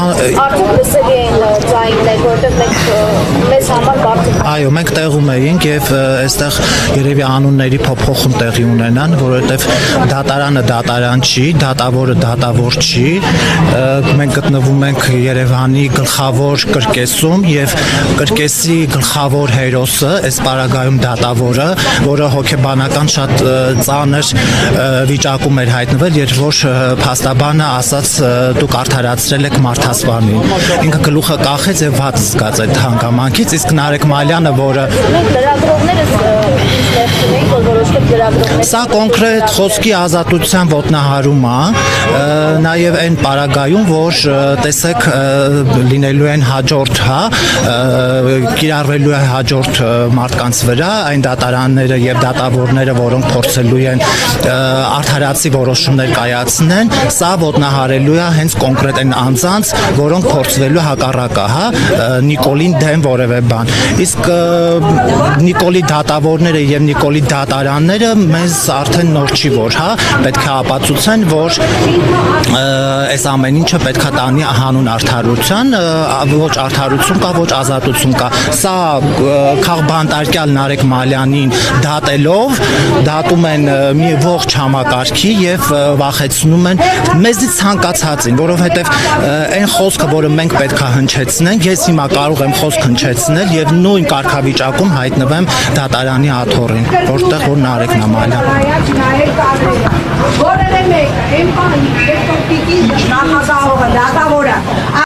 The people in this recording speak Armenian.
Արդյոք լսելի էին ձայններ, որովհետև մենք մեզ համար բարդ է։ Այո, մենք տեղում էինք եւ այստեղ երևի անունների փոփոխում տեղի ունենան, որովհետեւ դատարանը դատարան չի, դատավորը դատավոր չի։ Մենք գտնվում ենք Երևանի գլխավոր կրկեսում եւ կրկեսի գլխավոր հերոսը, այս պարագայում դատավորը, որը հոգեբանական շատ ծանր վիճակում էր հայտնվել, երբ որ փաստաբանը ասաց դուք արդարացրել եք մարդասպանին։ Ինքը գլուխը կախեց եւ վատ զգաց այդ հանգամանքից, իսկ Նարեկ Մալյանը, որը Սա կոնկրետ խոսքի ազատության ոտնահարում է, նաև այն պարագայում, որ տեսեք լինելու են հաջորդ, կիրառվելու է հաջորդ մարդկանց վրա, այն դատարանները եւ դատավորները, որոնք փորձելու են արդարացի որոշումներ կայացնեն, սա ոտնահարելու է հենց կոնկրետ այն անձանց, որոնք փորձվելու հակառակը, Նիկոլին դեմ որևէ բան։ Իսկ Նիկոլի դատավորները եւ Նիկոլի դատարանները մեզ արդեն նոր չի որ, պետք է ապացուցեն, որ այս ամեն ինչը պետք է տանի հանուն արդարության, ոչ արդարություն կա, ոչ ազատություն կա։ Սա քաղբանտարկյալ Նարեկ Մալյանին դատելով դատում են մի ողջ համակարգի եւ վախեցնում են մեզից ցանկացածին, որովհետեւ այն խոսքը, որը մենք պետք է հնչեցնենք, ես հիմա կարող եմ խոսք հնչեցնել եւ նույն կարգավիճակում հայտնվեմ դատարանի աթոռին, որտեղ որ Նարեկն է Մալյան։ Որևէ մեկ, այն բանի, երբ որ պիտի նախագահողը, դատավորը